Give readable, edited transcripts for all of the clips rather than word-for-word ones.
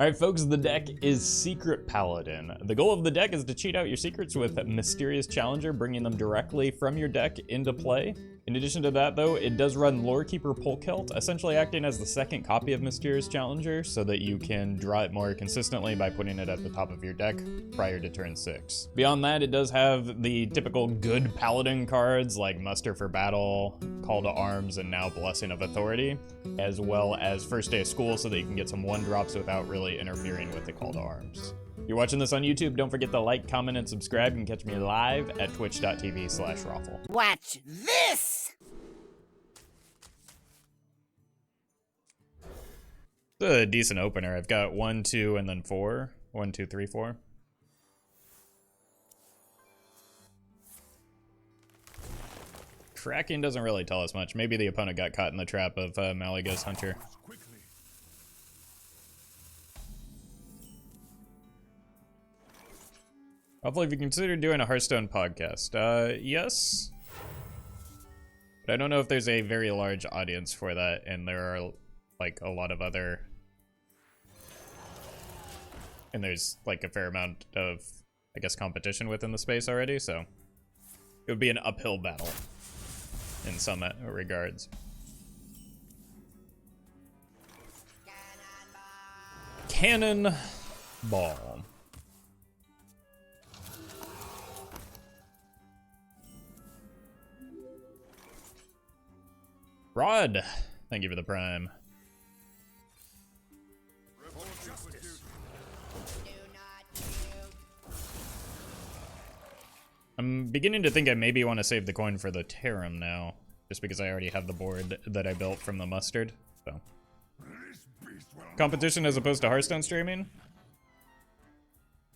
Alright folks, the deck is Secret Paladin. The goal of the deck is to cheat out your secrets with Mysterious Challenger, bringing them directly from your deck into play. In addition to that though, it does run Lorekeeper Polkelt, essentially acting as the second copy of Mysterious Challenger so that you can draw it more consistently by putting it at the top of your deck prior to turn 6. Beyond that, it does have the typical good Paladin cards like Muster for Battle, Call to Arms, and now Blessing of Authority, as well as First Day of School so that you can get some 1-drops without really interfering with the Call to Arms. If you're watching this on YouTube, don't forget to like, comment, and subscribe. You can catch me live at twitch.tv/Roffle. Watch this! It's a decent opener. I've got 1, 2, and then 4. 1, 2, 3, 4. Tracking doesn't really tell us much. Maybe the opponent got caught in the trap of Malygos Hunter. Hopefully, if you consider doing a Hearthstone podcast, yes. But I don't know if there's a very large audience for that, and there are like a lot of other, and there's like a fair amount of, I guess, competition within the space already, so it would be an uphill battle in some regards. Cannonball. Rod, thank you for the prime. I'm beginning to think I maybe want to save the coin for the Tarim now, just because I already have the board that I built from the mustard. So, competition as opposed to Hearthstone streaming.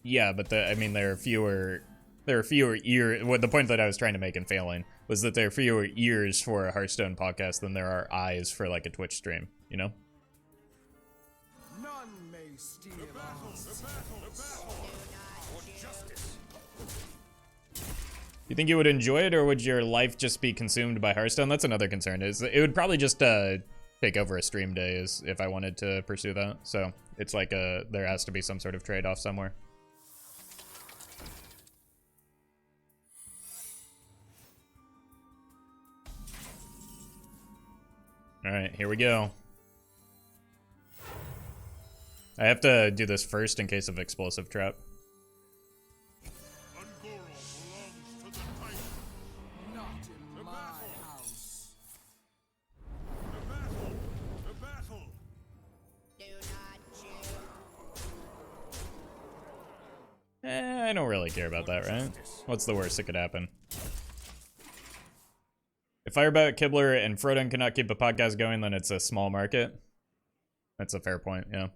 Yeah, but I mean there are fewer ears. What the point that I was trying to make in failing was that there are fewer ears for a Hearthstone podcast than there are eyes for like a Twitch stream, you know? None may steal the battle for justice. You think you would enjoy it, or would your life just be consumed by Hearthstone? That's another concern. It would probably just take over a stream day if I wanted to pursue that. So it's like there has to be some sort of trade-off somewhere. Alright, here we go. I have to do this first in case of explosive trap. I don't really care about that, right? What's the worst that could happen? If Firebat, Kibler, and Froden cannot keep a podcast going, then it's a small market. That's a fair point, yeah.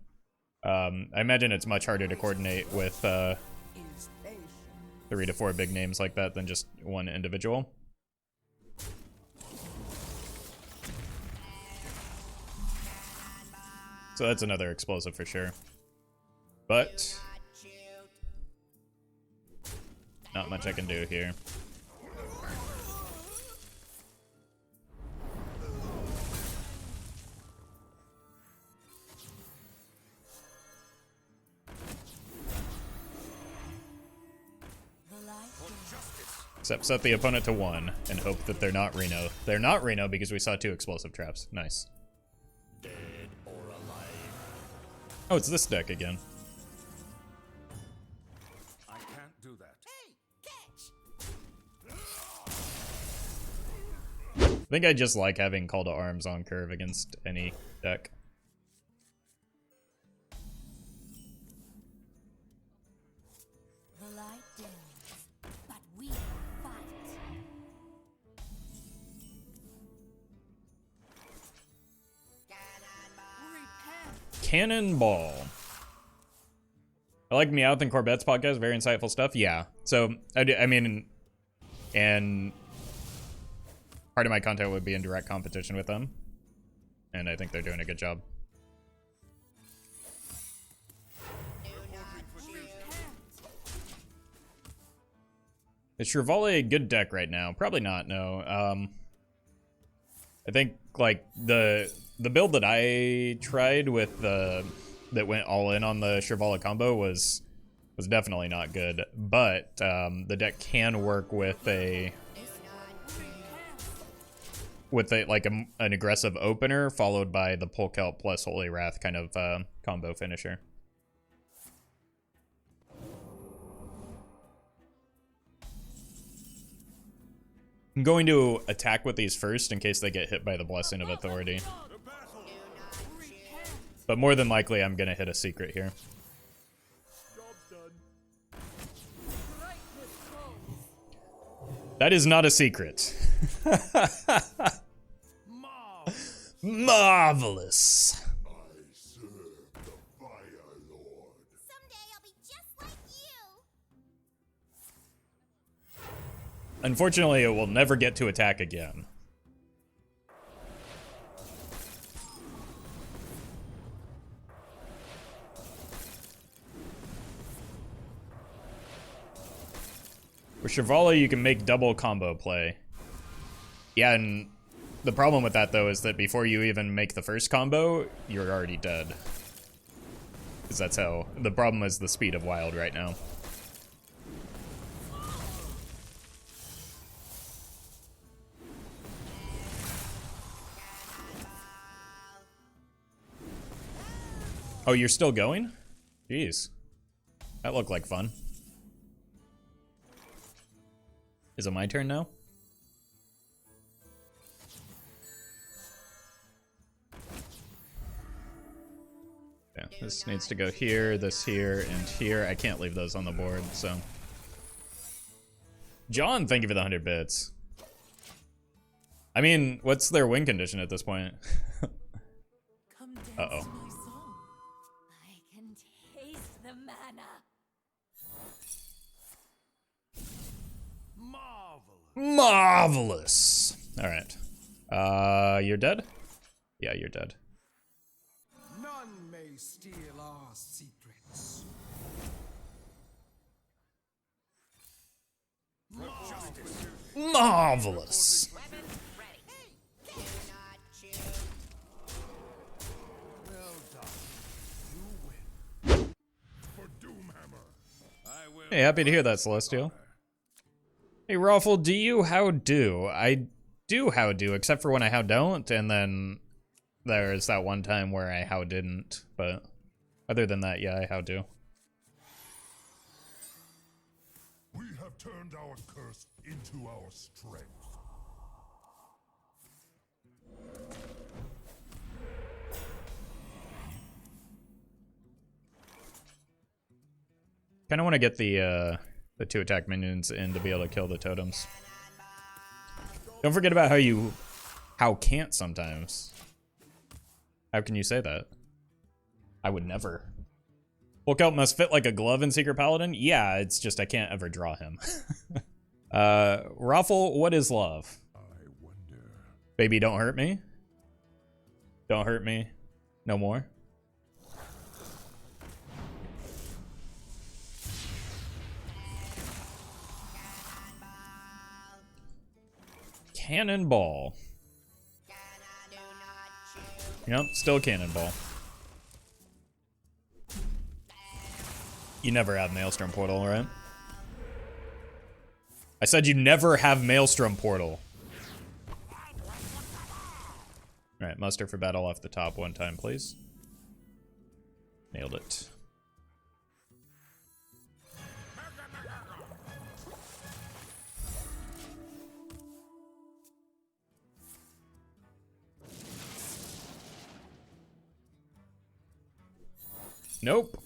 I imagine it's much harder to coordinate with 3 to 4 big names like that than just one individual. So that's another explosive for sure. But not much I can do here. Except set the opponent to 1 and hope that they're not Reno. They're not Reno because we saw 2 explosive traps. Nice. Dead or alive. Oh, it's this deck again. I can't do that. I think I just like having Call to Arms on curve against any deck. The light dims, but we fight. Cannonball. I like Meowth and Corbett's podcast. Very insightful stuff. Yeah. So, I mean, and part of my content would be in direct competition with them. And I think they're doing a good job. Is Shrivale a good deck right now? Probably not, no. I think, like, the build that I tried with that went all in on the Shivala combo was definitely not good. But the deck can work with a an aggressive opener followed by the Polkelt plus Holy Wrath kind of combo finisher. I'm going to attack with these first in case they get hit by the Blessing of Authority. But more than likely, I'm going to hit a secret here. That is not a secret. Marvelous. Unfortunately, it will never get to attack again. With Shivala, you can make double combo play. Yeah, and the problem with that, though, is that before you even make the first combo, you're already dead. Because that's how... The problem is the speed of Wild right now. Oh, you're still going? Jeez. That looked like fun. Is it my turn now? Yeah, this needs to go here, this here, and here. I can't leave those on the board, so. John, thank you for the 100 bits. I mean, what's their win condition at this point? Uh-oh. Marvelous. All right. You're dead? Yeah, you're dead. None may steal our secrets. Marvelous. Well done. You win. For Doomhammer. I will. Hey, happy to hear that, Celestial. Hey, Roffle, do you how do? I do how do, except for when I how don't, and then there's that one time where I how didn't, but other than that, yeah, I how do. We have turned our curse into our strength. Kind of want to get the 2 attack minions in to be able to kill the totems. Don't forget about how can't sometimes. How can you say that? I would never. Polkelt must fit like a glove in Secret Paladin? Yeah, it's just I can't ever draw him. Roffle, what is love? I wonder. Baby, don't hurt me. Don't hurt me. No more. Cannonball. Yep, still cannonball. You never have Maelstrom Portal, right? I said you never have Maelstrom Portal. Alright, muster for battle off the top one time, please. Nailed it. Nope.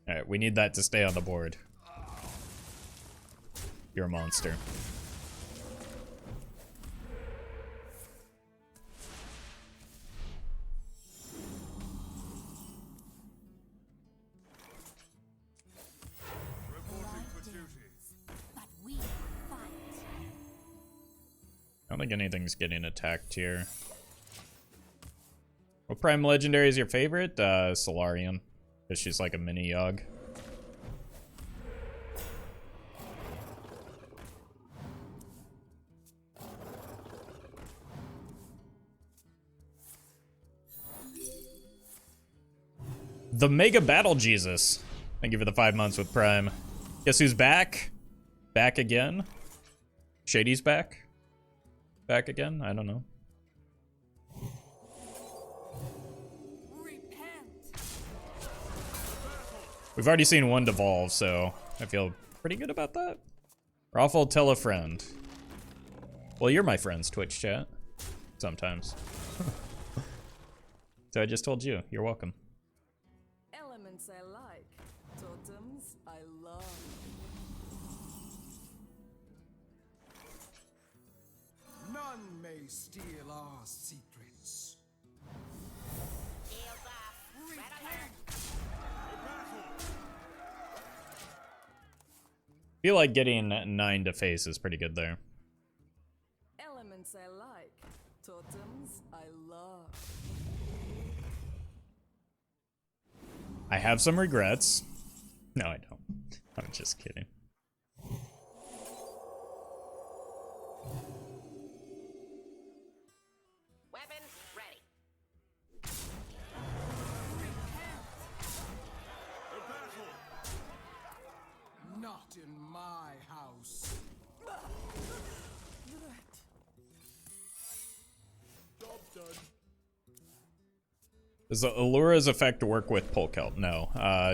Alright, we need that to stay on the board. You're a monster. I don't think anything's getting attacked here. What Prime Legendary is your favorite? Solarian. Because she's like a mini Yogg. The Mega Battle Jesus. Thank you for the 5 months with Prime. Guess who's back? Back again? Shady's back? Back again? I don't know. We've already seen one devolve, so I feel pretty good about that. Roffle, tell a friend. Well, you're my friends, Twitch chat. Sometimes. So I just told you. You're welcome. Elements I like. Totems I love. None may steal our secrets. Feel like getting 9 to face is pretty good there. Elements I like. Totems I love. I have some regrets. No, I don't. I'm just kidding. Weapons ready. Not in my house. Does the Alura's effect work with Polkelt? No.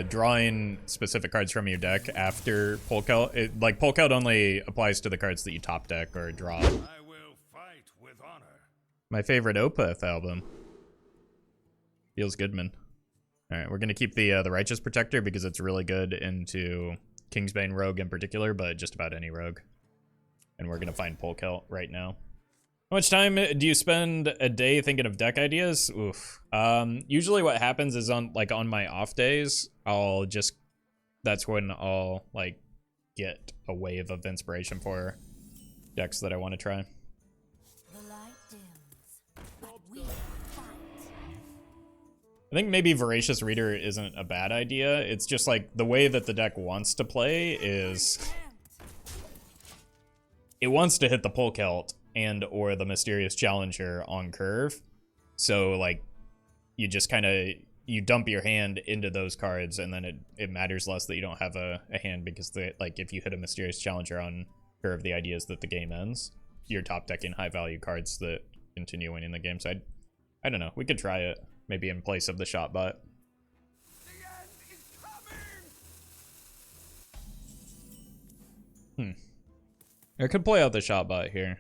Drawing specific cards from your deck after Polkelt, like Polkelt only applies to the cards that you top deck or draw. I will fight with honor. My favorite Opeth album. Feels good, man. All right, we're gonna keep the Righteous Protector because it's really good into Kingsbane Rogue in particular, but just about any rogue. And we're gonna find Polkelt right now. How much time do you spend a day thinking of deck ideas? Oof. Usually what happens is on my off days, that's when I'll like get a wave of inspiration for decks that I want to try. The light dims, but we fight. I think maybe Voracious Reader isn't a bad idea. It's just like the way that the deck wants to play is it wants to hit the Polkelt and or the Mysterious Challenger on curve. So like you just kind of you dump your hand into those cards, and then it matters less that you don't have a hand, because like if you hit a Mysterious Challenger on curve, the idea is that the game ends. You're top decking high value cards that continue winning the game. So I don't know. We could try it maybe in place of the shot bot. I could play out the shot bot here,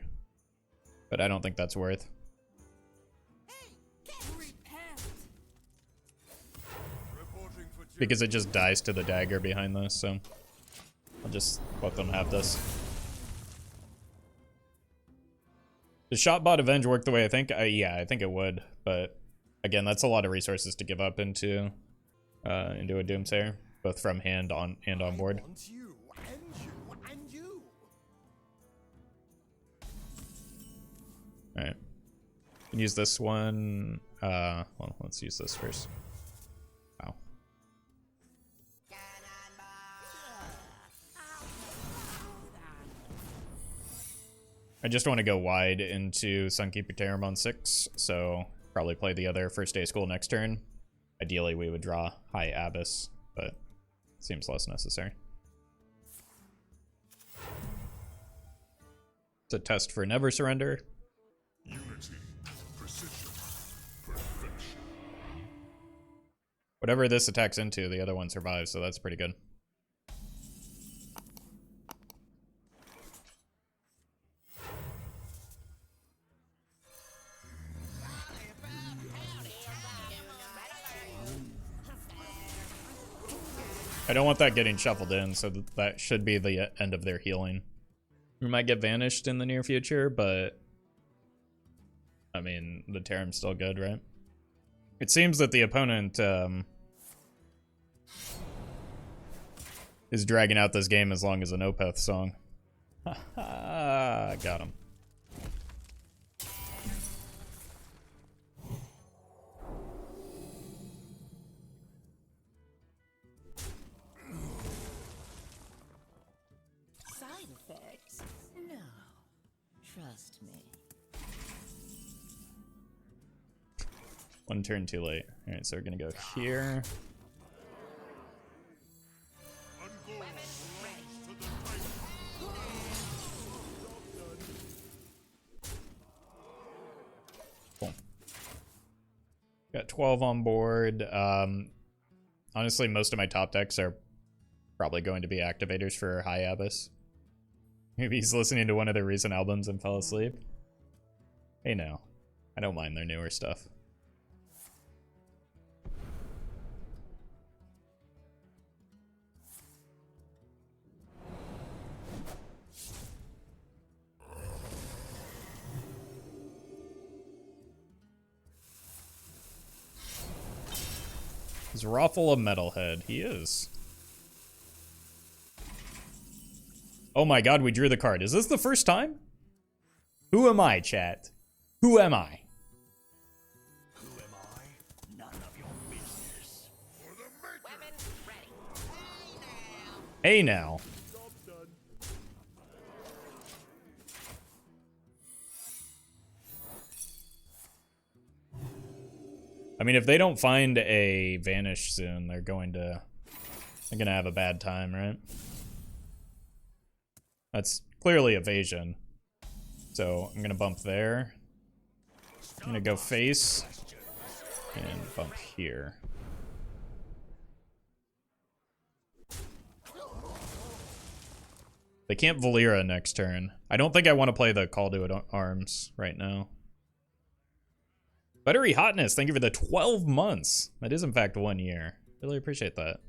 but I don't think that's worth. Because it just dies to the dagger behind this, so I'll just let them have this. Does Shotbot Avenge work the way I think? Yeah, I think it would, but again, that's a lot of resources to give up into a Doomsayer, both from hand and on board. You and you and you. All right, can use this one. Well, let's use this first. Wow. I just want to go wide into Sunkeeper Tarim on 6, so probably play the other first day of school next turn. Ideally, we would draw high Abbess, but seems less necessary. It's a test for Never Surrender. Unity, precision, perfection. Whatever this attacks into, the other one survives, so that's pretty good. I don't want that getting shuffled in, so that should be the end of their healing. We might get vanished in the near future, but I mean, the Tarim's still good, right? It seems that the opponent is dragging out this game as long as an Opeth song. Haha, got him. Side effects? No. Trust me. One turn too late. Alright, so we're gonna go here. Got 12 on board. Honestly, most of my top decks are probably going to be activators for High Abbess. Maybe he's listening to one of their recent albums and fell asleep. Hey, no. I don't mind their newer stuff. Is Roffle a metalhead? He is. Oh my god, we drew the card. Is this the first time? Who am I, chat? Who am I? Who am I? None of your business. Weapons ready. Hey now. I mean, if they don't find a Vanish soon, they're gonna have a bad time, right? That's clearly evasion. So I'm gonna bump there. I'm gonna go face and bump here. They can't Valera next turn. I don't think I want to play the Call to Arms right now. Buttery Hotness, thank you for the 12 months. That is in fact 1 year. Really appreciate that.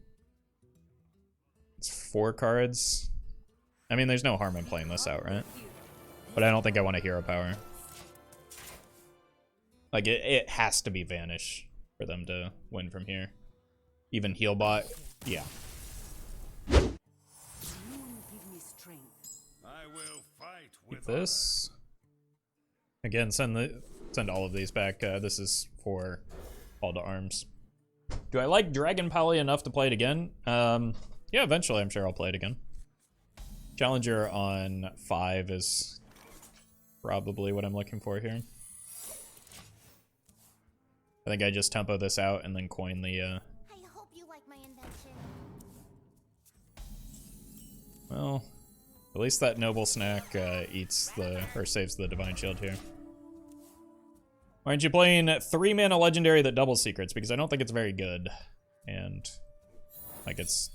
It's 4 cards. I mean, there's no harm in playing this out, right? But I don't think I want a hero power. Like, it has to be Vanish for them to win from here. Even Healbot, yeah. I will fight Keep this. Again, send all of these back. This is for Call to Arms. Do I like Dragon Pally enough to play it again? Yeah, eventually I'm sure I'll play it again. Challenger on 5 is probably what I'm looking for here. I think I just tempo this out and then coin the I hope you like my invention. well, at least that Noble Snack eats the, or saves the Divine Shield here. Why aren't you playing 3-mana Legendary that doubles secrets? Because I don't think it's very good. And, like, it's...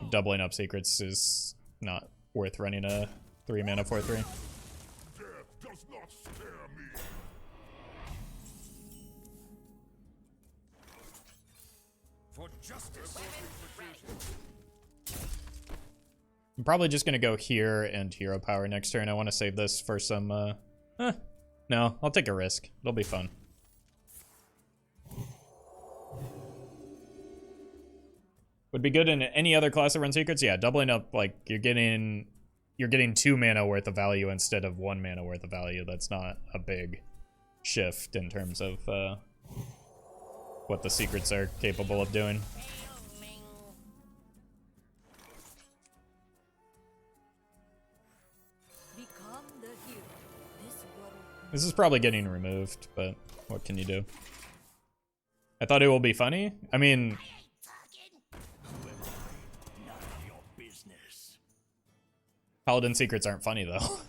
doubling up secrets is not worth running a 3-mana 4/3. Death does not scare me. for justice. I'm probably just gonna go here and hero power next turn. I want to save this for some, no, I'll take a risk. It'll be fun. Would be good in any other class that runs secrets. Yeah, doubling up, like, you're getting 2 mana worth of value instead of 1 mana worth of value. That's not a big shift in terms of what the secrets are capable of doing. Become the hero. This world. This is probably getting removed, but what can you do? I thought it will be funny. I mean, None of your business. Paladin secrets aren't funny though.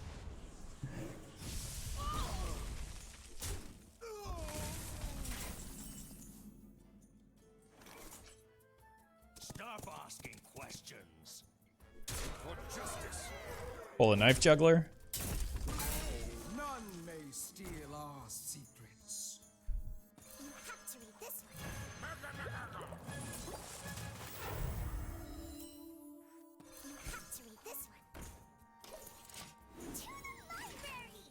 Stop asking questions. For justice. Pull a knife juggler. None may steal our secrets. You have to read this one. You have to read this one. To the library!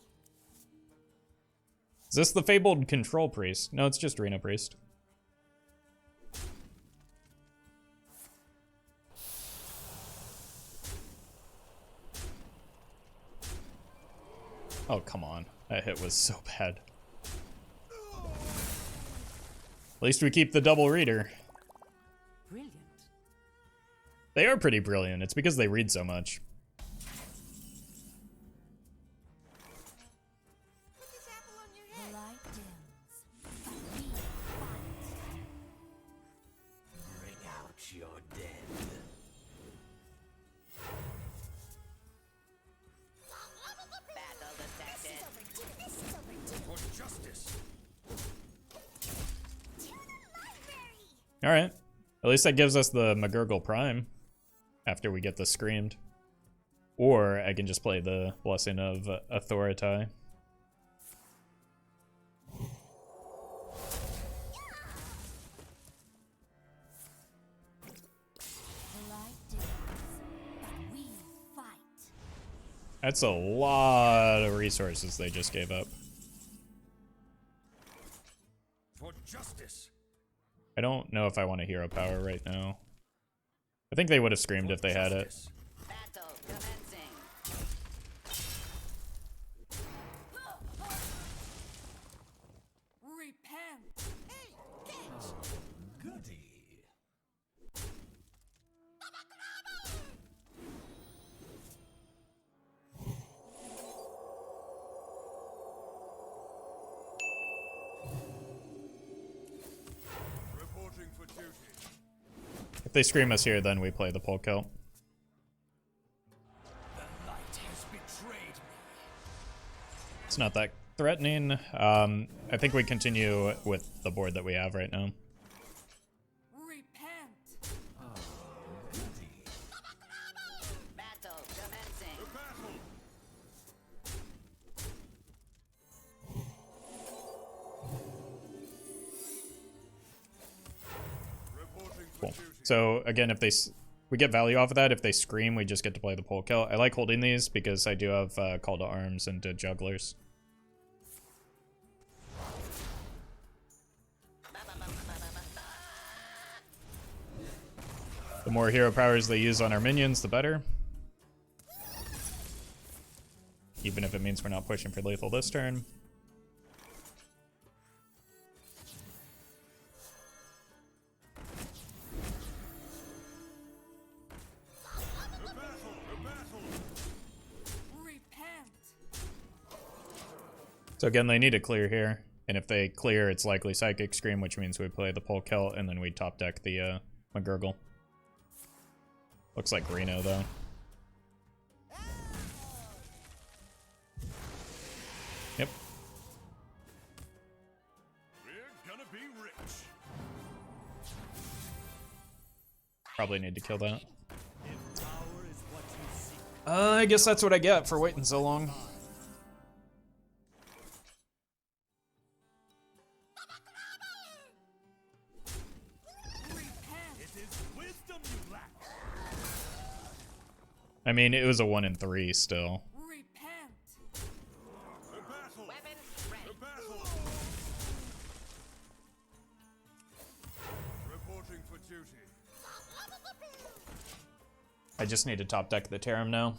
Is this the fabled control priest? No, it's just Reno priest. Oh, come on. That hit was so bad. At least we keep the double reader. Brilliant. They are pretty brilliant. It's because they read so much. Put this apple on your The head. light dims. Bring out your dead. Battle detected. This is over too. For justice. Alright. At least that gives us the Murgurgle Prime after we get the Screamed. Or I can just play the Blessing of Authority. That's a lot of resources they just gave up. For justice. I don't know if I want a hero power right now. I think they would have screamed if they had it. Battle commencing. Repent. Goody. Reporting for duty. If they scream us here, then we play the Polkelt. The light has betrayed me. It's not that threatening. I think we continue with the board that we have right now. Repent. Goody. Battle commencing. Battle. Reporting for Cool. duty. So again, if we get value off of that, if they scream, we just get to play the Polkelt. I like holding these because I do have Call to Arms and Jugglers. The more hero powers they use on our minions, the better. Even if it means we're not pushing for lethal this turn. Repent. So again, they need to clear here. And if they clear, it's likely Psychic Scream, which means we play the Polkelt, and then we top deck the Murgurgle. Looks like Reno, though. Yep. We're gonna be rich. Probably need to kill that. If power is what you seek. I guess that's what I get for waiting so long. It is wisdom you lack. I mean, it was a 1 in 3 still. Repent. The battle. Weapon ready. The battle. Reporting for duty. I just need to top deck the Tarim now.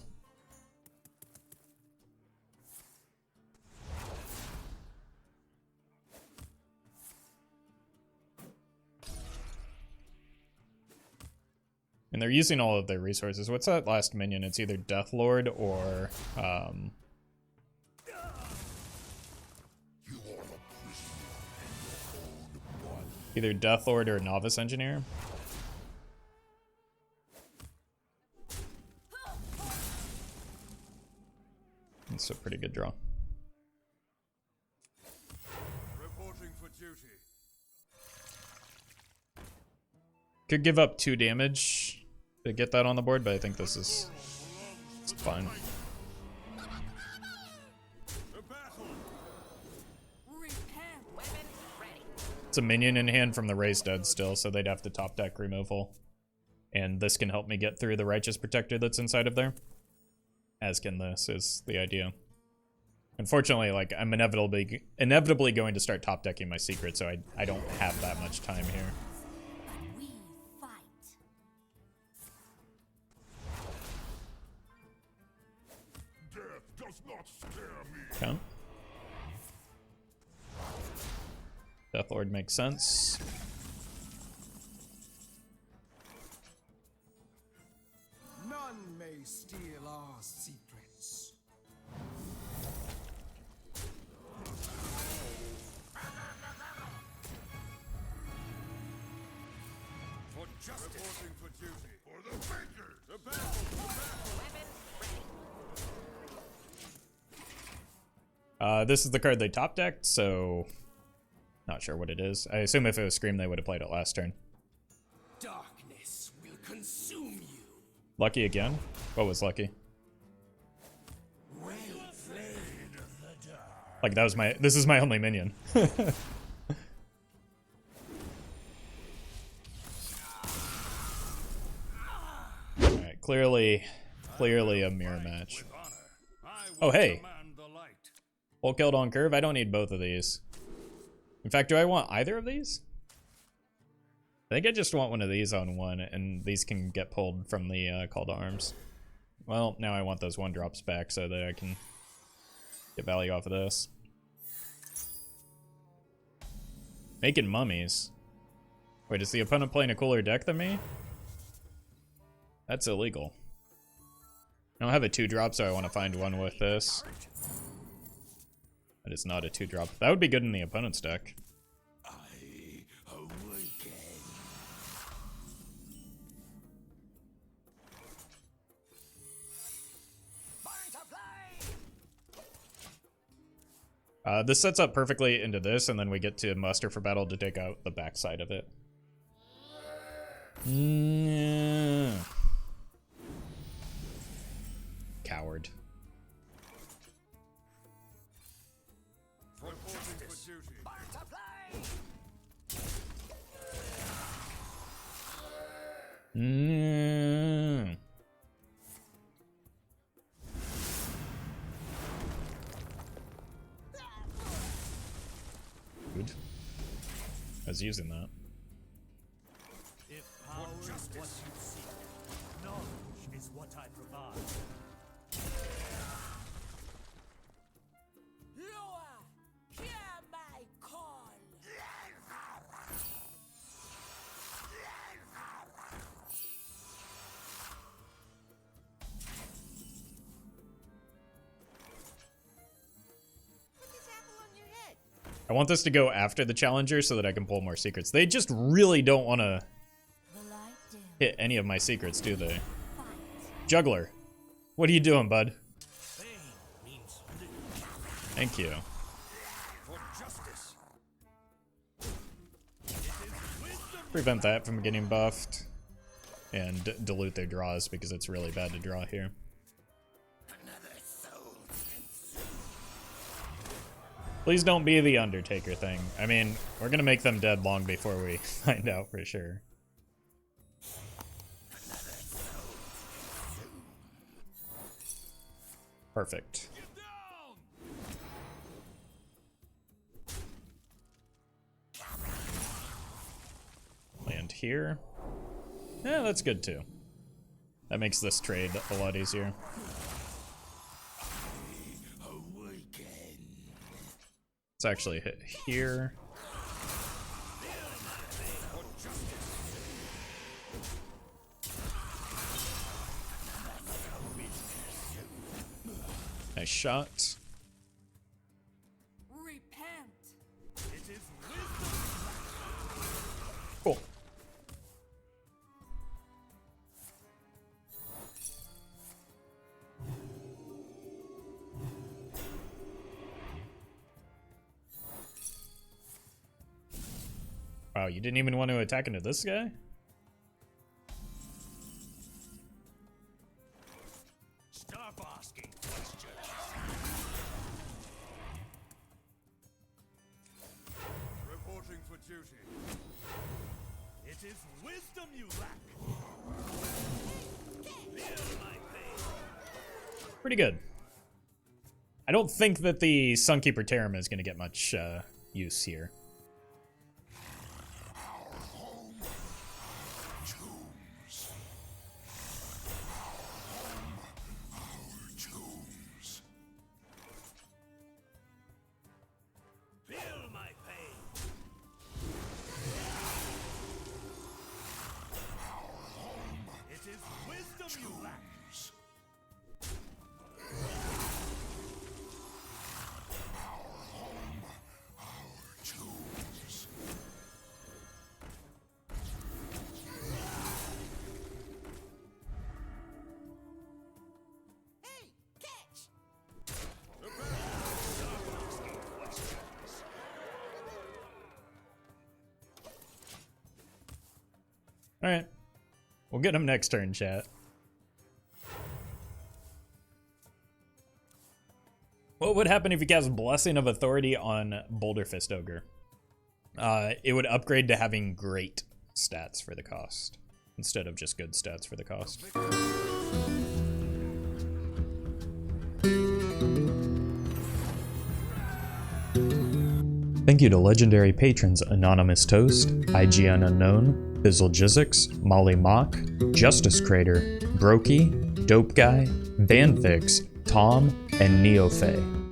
And they're using all of their resources. What's that last minion? It's either Deathlord or either Deathlord or Novice Engineer. It's a pretty good draw. Reporting for duty. Could give up 2 damage to get that on the board, but I think this is it's fine. The battle. Repent. Weapon ready. It's a minion in hand from the Raised Dead still, so they'd have to top deck removal. And this can help me get through the Righteous Protector that's inside of there. As can this, is the idea. Unfortunately, like, I'm inevitably going to start top decking my secret, so I don't have that much time here. We fight. Death does not scare me. Okay. Deathlord makes sense. None may steal our secrets. For justice. Reporting for duty. For the Faker. The battle. The battle. Weapon ready. This is the card they top decked, so not sure what it is. I assume if it was Scream, they would have played it last turn. Lucky again? What was lucky? Like that was my, this is my only minion. Alright, clearly a mirror match. Oh hey! Polkelt on curve? I don't need both of these. In fact, do I want either of these? I think I just want one of these on one, and these can get pulled from the call to arms. Well, now I want those 1-drops back so that I can get value off of this. Making mummies. Wait, is the opponent playing a cooler deck than me? That's illegal. I don't have a 2-drop, so I want to find one with this. That is not a 2-drop. That would be good in the opponent's deck. This sets up perfectly into this, and then we get to muster for battle to take out the backside of it. Yeah. Coward. Mm. Good. I was using that. If power is what you seek, knowledge is what I provide. Loa, hear my call. Put this apple on your head. I want this to go after the challenger so that I can pull more secrets. They just really don't want to The light dim. hit any of my secrets, do they? Fight. Juggler, what are you doing, bud? Pain means little Thank you. for justice. Prevent that from getting buffed. And dilute their draws because it's really bad to draw here. Please don't be the Undertaker thing. I mean, we're gonna make them dead long before we find out for sure. Perfect. Land here. Yeah, that's good too. That makes this trade a lot easier. Let's actually hit here. Nice shot. Repent. It is wisdom. Cool. Wow, you didn't even want to attack into this guy? Stop asking questions. Reporting for duty. It is wisdom you lack. Feel my pain. Pretty good. I don't think that the Sunkeeper Tarim is going to get much use here. Feel my pain. It is wisdom you lack. Hey, catch! Alright. We'll get him next turn, chat. What would happen if you cast Blessing of Authority on Boulder Fist Ogre? It would upgrade to having great stats for the cost, instead of just good stats for the cost. Thank you to legendary patrons Anonymous Toast, IGN Unknown, Bizzle Jizzix, Molly Mock, Justice Crater, Brokey, Dope Guy, Vanfix, Tom, and Neofae.